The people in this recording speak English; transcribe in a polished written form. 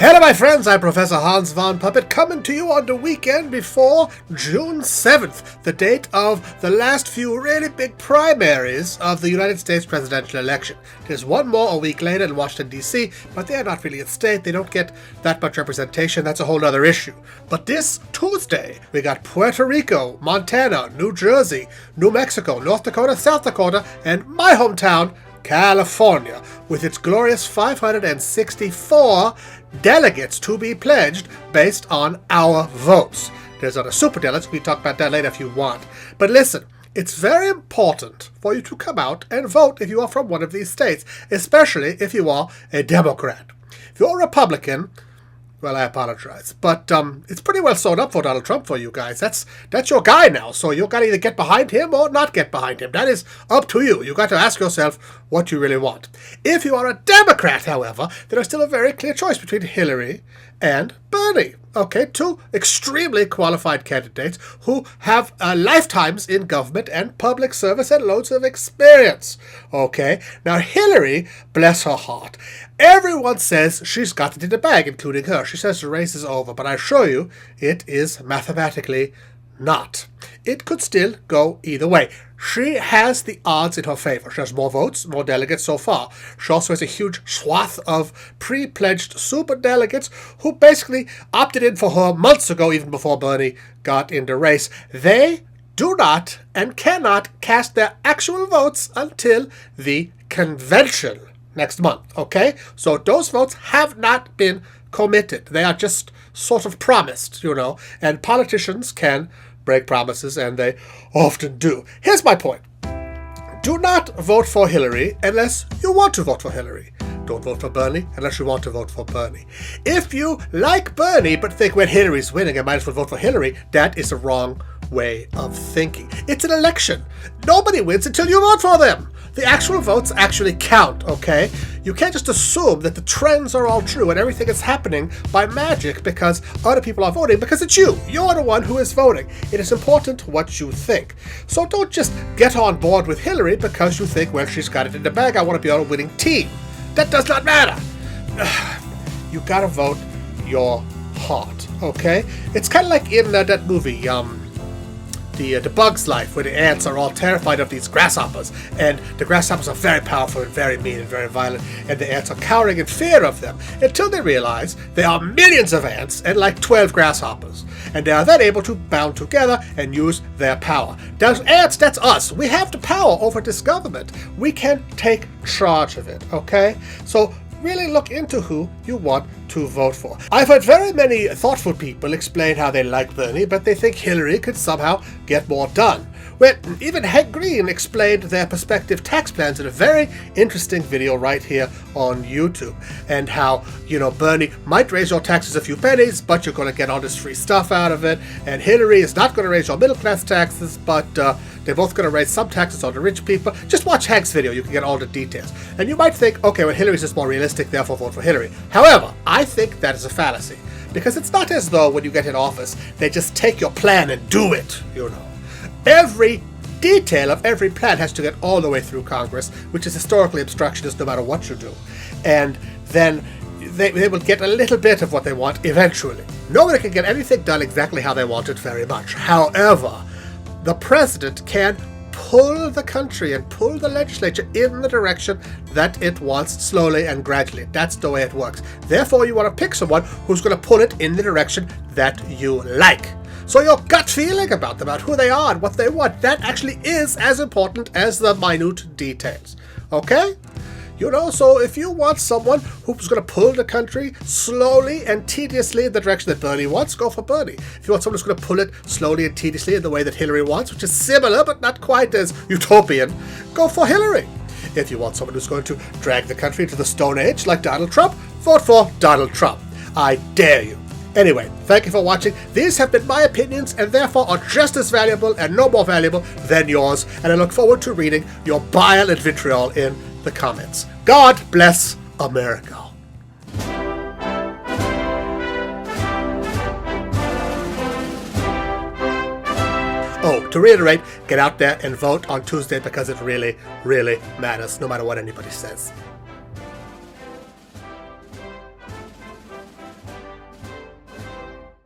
Hello, my friends. I'm Professor Hans von Puppet, coming to you on the weekend before June 7th, the date of the last few really big primaries of the United States presidential election. There's one more a week later in Washington, D.C., but they're not really a state. They don't get that much representation. That's a whole other issue. But this Tuesday, we got Puerto Rico, Montana, New Jersey, New Mexico, North Dakota, South Dakota, and my hometown, California, with its glorious 564 delegates to be pledged based on our votes. There's other superdelegates. We can talk about that later if you want. But listen, it's very important for you to come out and vote if you are from one of these states, especially if you are a Democrat. If you're a Republican, well, I apologize, but it's pretty well sewn up for Donald Trump for you guys. That's your guy now, so you got to either get behind him or not get behind him. That is up to you. You got to ask yourself what you really want. If you are a Democrat, however, there is still a very clear choice between Hillary and Bernie. Okay, two extremely qualified candidates who have lifetimes in government and public service and loads of experience. Okay, now Hillary, bless her heart, everyone says she's got it in the bag, including her. She says the race is over, but I assure you it is mathematically not. It could still go either way. She has the odds in her favor. She has more votes, more delegates so far. She also has a huge swath of pre-pledged superdelegates who basically opted in for her months ago, even before Bernie got in the race. They do not and cannot cast their actual votes until the convention next month, okay? So those votes have not been committed. They are just sort of promised, and politicians can break promises, and they often do. Here's my point. Do not vote for Hillary unless you want to vote for Hillary. Don't vote for Bernie unless you want to vote for Bernie. If you like Bernie but think when Hillary's winning, I might as well vote for Hillary, that is the wrong way of thinking. It's an election. Nobody wins until you vote for them. The actual votes actually count, okay? You can't just assume that the trends are all true and everything is happening by magic because other people are voting, because it's you. You're the one who is voting. It is important what you think. So don't just get on board with Hillary because you think, well, she's got it in the bag. I want to be on a winning team. That does not matter. You gotta vote your heart, okay? It's kind of like in that movie, The Bug's Life, where the ants are all terrified of these grasshoppers, and the grasshoppers are very powerful and very mean and very violent, and the ants are cowering in fear of them until they realize there are millions of ants and like 12 grasshoppers, and they are then able to band together and use their power. Those ants, that's us. We have the power over this government. We can take charge of it, okay? So really look into who you want to vote for. I've heard very many thoughtful people explain how they like Bernie, but they think Hillary could somehow get more done. Well, even Hank Green explained their prospective tax plans in a very interesting video right here on YouTube, and how, Bernie might raise your taxes a few pennies, but you're going to get all this free stuff out of it, and Hillary is not going to raise your middle-class taxes, but they're both going to raise some taxes on the rich people. Just watch Hank's video, you can get all the details. And you might think, okay, well, Hillary's just more realistic, therefore vote for Hillary. However, I think that is a fallacy, because it's not as though when you get in office, they just take your plan and do it, Every detail of every plan has to get all the way through Congress, which is historically obstructionist no matter what you do. And then they will get a little bit of what they want eventually. Nobody can get anything done exactly how they want it very much. However, the president can pull the country and pull the legislature in the direction that it wants, slowly and gradually. That's the way it works. Therefore, you want to pick someone who's going to pull it in the direction that you like. So your gut feeling about who they are and what they want, that actually is as important as the minute details. Okay? So if you want someone who's going to pull the country slowly and tediously in the direction that Bernie wants, go for Bernie. If you want someone who's going to pull it slowly and tediously in the way that Hillary wants, which is similar but not quite as utopian, go for Hillary. If you want someone who's going to drag the country into the Stone Age like Donald Trump, vote for Donald Trump. I dare you. Anyway, thank you for watching. These have been my opinions and therefore are just as valuable and no more valuable than yours, and I look forward to reading your bile and vitriol in the comments. God bless America. Oh, to reiterate, get out there and vote on Tuesday because it really, really matters, no matter what anybody says.